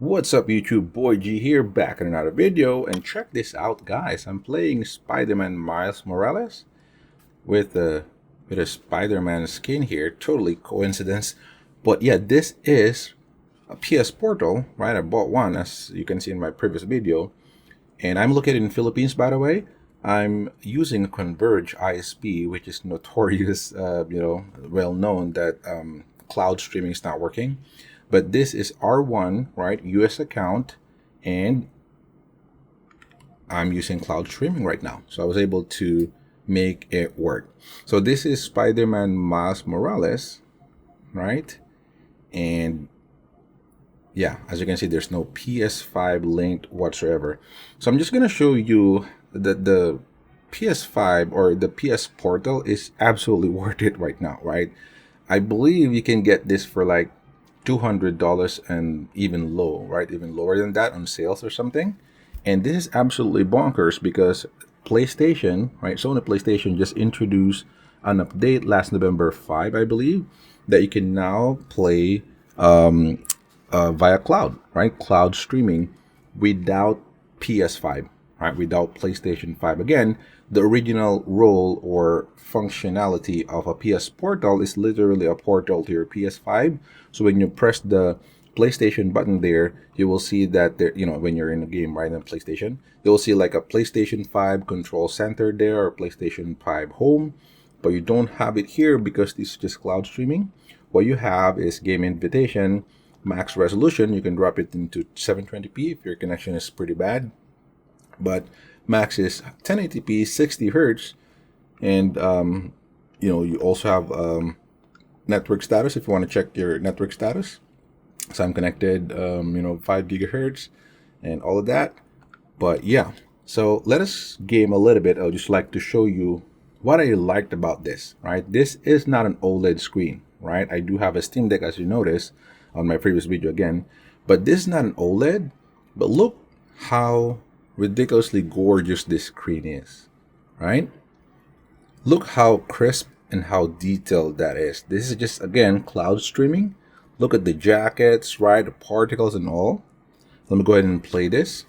What's up YouTube, Boy G here, back in another video, and check this out guys. I'm playing Spider-Man Miles Morales with a Spider-Man skin here, totally coincidence. But yeah, this is a PS Portal, right? I bought one as you can see in my previous video, and I'm located in Philippines by the way. I'm using Converge ISP, which is notorious, well known that cloud streaming is not working. But this is R1, right? US account, and I'm using cloud streaming right now. So I was able to make it work. So this is Spider-Man Miles Morales, right? And yeah, as you can see, there's no PS5 linked whatsoever. So I'm just gonna show you that the PS5 or the PS Portal is absolutely worth it right now, right? I believe you can get this for like $200 and even low, right? Even lower than that on sales or something. And this is absolutely bonkers because PlayStation, right? Sony PlayStation just introduced an update last November 5, I believe, that you can now play via cloud, right? Cloud streaming without PS5, right? Without PlayStation 5. Again, the original role or functionality of a PS Portal is literally a portal to your PS5. So when you press the PlayStation button there, you will see that there, when you're in a game, right, on PlayStation, you'll see like a PlayStation 5 control center there or PlayStation 5 home, but you don't have it here because this is just cloud streaming. What you have is game invitation, max resolution. You can drop it into 720p if your connection is pretty bad, but max is 1080p 60 hertz, and you also have network status if you want to check your network status. So I'm connected 5 gigahertz and all of that. But yeah, so let us game a little bit. I would just like to show you what I liked about this, right? This is not an OLED screen, right? I do have a Steam Deck, as you notice on my previous video again, but this is not an OLED. But look how ridiculously gorgeous this screen is, right? Look how crisp and how detailed that is. This is just, again, cloud streaming. Look at the jackets, right? The particles and all. Let me go ahead and play this.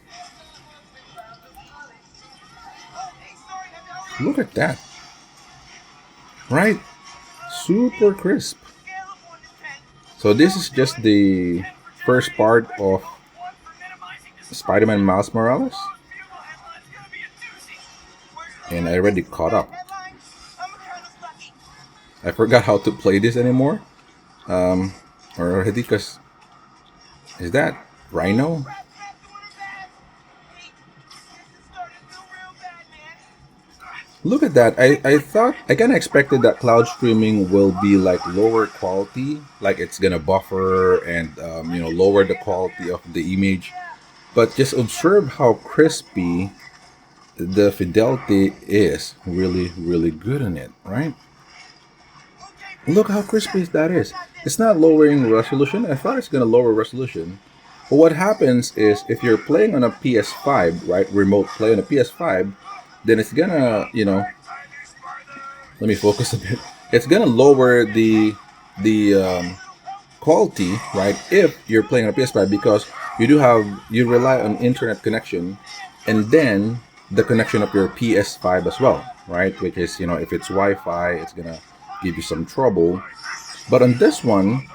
Look at that, right? Super crisp. So this is just the first part of Spider-Man Miles Morales, and I already caught up. I forgot how to play this anymore already, because is that Rhino? Look at that. I thought, I kind of expected that cloud streaming will be like lower quality, like it's gonna buffer and lower the quality of the image. But just observe how crispy the fidelity is. Really, really good in it, right? Look how crispy that is. It's not lowering resolution. I thought it's going to lower resolution. But what happens is if you're playing on a PS5, right, remote play on a PS5, then it's going to, let me focus a bit. It's going to lower the quality, right, if you're playing on a PS5, because you rely on internet connection and then the connection of your PS5 as well, right? Which is, if it's Wi-Fi, it's going to give you some trouble. But on this one,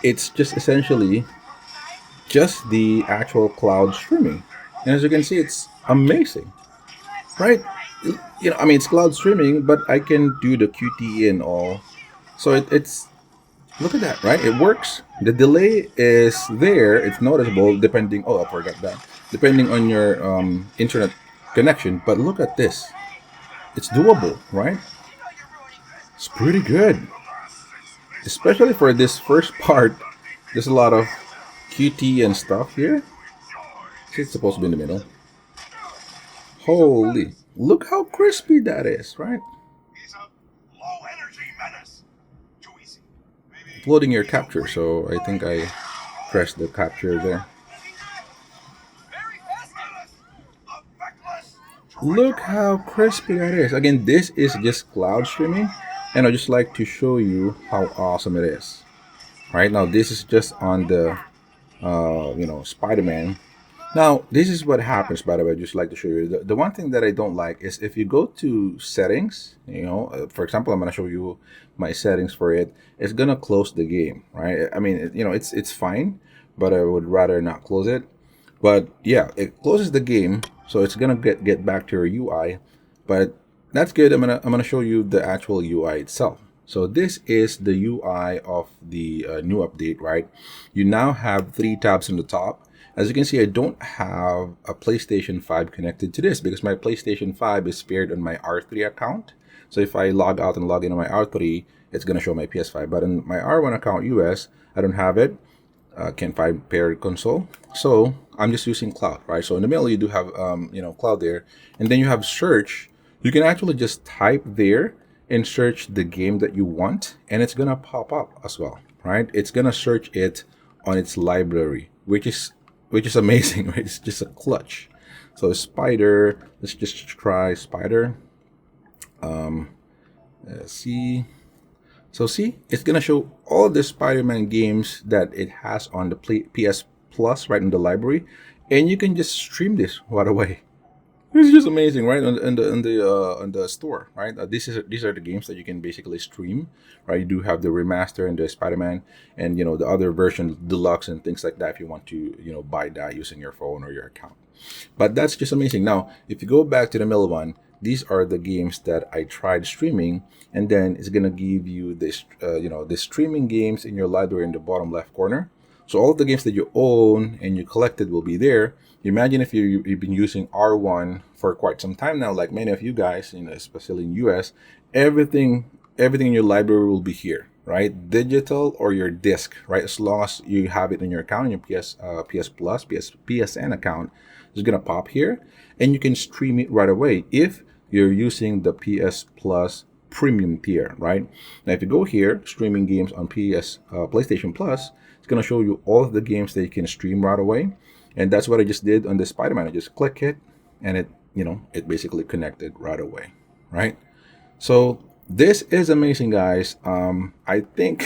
it's just essentially just the actual cloud streaming, and as you can see, it's amazing, right? It's cloud streaming, but I can do the QTE and all. So it's look at that, right? It works. The delay is there. It's noticeable depending. Oh, I forgot that. Depending on your internet connection. But look at this. It's doable, right? It's pretty good, especially for this first part. There's a lot of QT and stuff here. It's supposed to be in the middle. Holy, look how crispy that is, right? Uploading your capture, so I think I pressed the capture there. Look how crispy that is. Again, this is just cloud streaming, and I'd just like to show you how awesome it is. Right now, this is just on the Spider-Man. Now, this is what happens, by the way. I'd just like to show you. The one thing that I don't like is if you go to settings, for example, I'm going to show you my settings for it. It's going to close the game, right? I mean, it's fine, but I would rather not close it. But yeah, it closes the game, so it's going to get back to your UI. But that's good. I'm gonna show you the actual UI itself. So this is the UI of the new update, right? You now have 3 tabs on the top. As you can see, I don't have a PlayStation 5 connected to this because my PlayStation 5 is paired on my R3 account. So if I log out and log in on my R3, it's going to show my PS5. But on my R1 account US, I don't have it. Can't find paired console. So I'm just using cloud, right? So in the middle, you do have, cloud there. And then you have search. You can actually just type there and search the game that you want, and it's going to pop up as well, right? It's going to search it on its library, which is amazing, right? It's just a clutch. So Spider, let's just try Spider. Let's see. So see, it's gonna show all the Spider-Man games that it has on the PS Plus right in the library, and you can just stream this right away. It's just amazing, right? On the store, right? These are the games that you can basically stream, right? You do have the remaster and the Spider-Man, and the other version, deluxe and things like that. If you want to, buy that using your phone or your account, but that's just amazing. Now, if you go back to the middle one, these are the games that I tried streaming, and then it's gonna give you this, the streaming games in your library in the bottom left corner. So all of the games that you own and you collected will be there. Imagine if you've been using R1 for quite some time now, like many of you guys, especially in US, everything in your library will be here, right? Digital or your disc, right? As long as you have it in your account, in your PS Plus, PSN account, it's gonna pop here, and you can stream it right away if you're using the PS Plus premium tier, right? Now, if you go here, streaming games on PlayStation Plus, it's gonna show you all of the games that you can stream right away. And that's what I just did on the Spider-Man. I just click it, and it basically connected right away, right? So this is amazing, guys. I think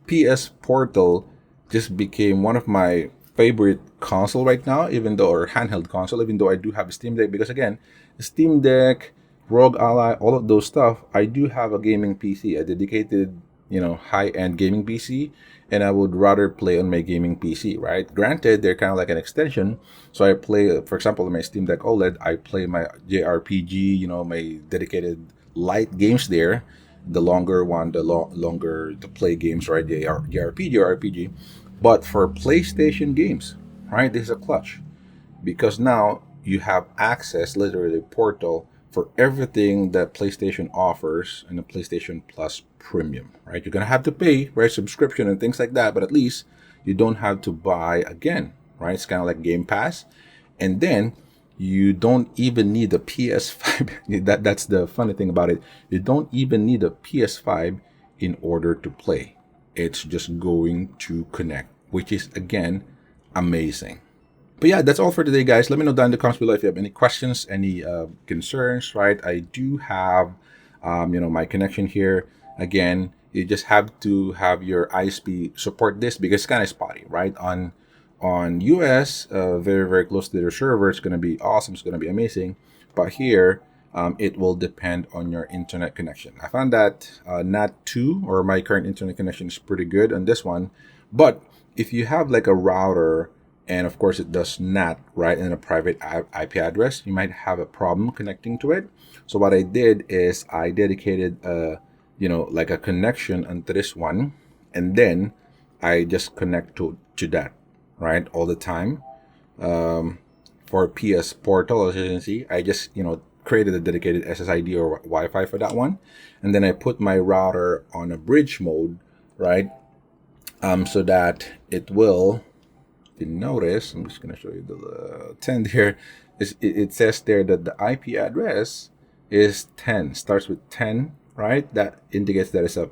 PS Portal just became one of my favorite console right now, or handheld console, even though I do have a Steam Deck, because again, Steam Deck, Rogue Ally, all of those stuff, I do have a gaming PC, a dedicated, high-end gaming PC, and I would rather play on my gaming PC, right? Granted, they're kind of like an extension. So I play, for example, on my Steam Deck OLED, I play my JRPG, my dedicated light games there. The longer one, the longer the play games, right? JRPG. But for PlayStation games, right, this is a clutch, because now you have access, literally portal, for everything that PlayStation offers in the PlayStation Plus Premium, right? You're gonna have to pay, right, subscription and things like that, but at least you don't have to buy again, right? It's kind of like Game Pass, and then you don't even need a PS5. That's the funny thing about it. You don't even need a PS5 in order to play. It's just going to connect, which is again amazing. But yeah, that's all for today, guys. Let me know down in the comments below if you have any questions, any concerns, right? I do have, my connection here. Again, you just have to have your ISP support this because it's kind of spotty, right? On US, very, very close to their server. It's going to be awesome. It's going to be amazing. But here, it will depend on your internet connection. I found that NAT2, or my current internet connection, is pretty good on this one. But if you have like a router, and of course it does NAT, right, in a private IP address, you might have a problem connecting to it. So what I did is I dedicated like a connection onto this one, and then I just connect to that, right, all the time. For PS Portal, as you can see, I just created a dedicated SSID or Wi-Fi for that one, and then I put my router on a bridge mode, right, so that it will. If you notice, I'm just going to show you the 10 here. It says there that the IP address is 10, starts with 10, right? That indicates that it's a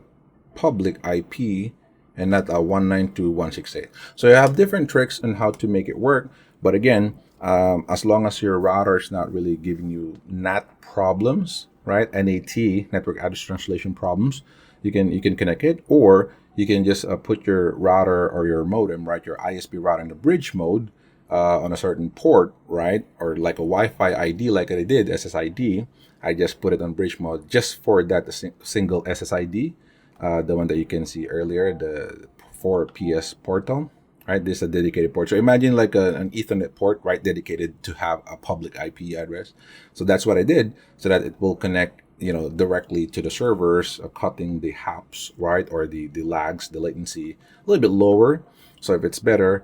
public IP and not a 192.168. So you have different tricks on how to make it work. But again, as long as your router is not really giving you NAT problems, right? NAT, network address translation problems, you can connect it, or you can just put your router or your modem, right, your ISP router in the bridge mode on a certain port, right, or like a Wi-Fi ID, like I did SSID. I just put it on bridge mode just for that single SSID, the one that you can see earlier, the 4PS portal. Right, this is a dedicated port. So imagine like an Ethernet port, right, dedicated to have a public IP address. So that's what I did, so that it will connect, directly to the servers, cutting the hops, right, or the lags, the latency a little bit lower. So if it's better,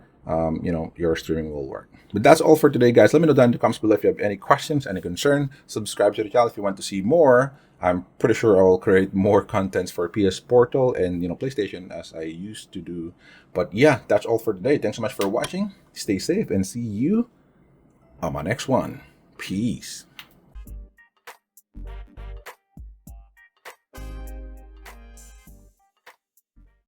your streaming will work. But that's all for today, guys. Let me know down in the comments below if you have any questions, any concern. Subscribe to the channel if you want to see more. I'm pretty sure I will create more contents for PS Portal and PlayStation as I used to do. But yeah, that's all for today. Thanks so much for watching. Stay safe and see you on my next one. Peace.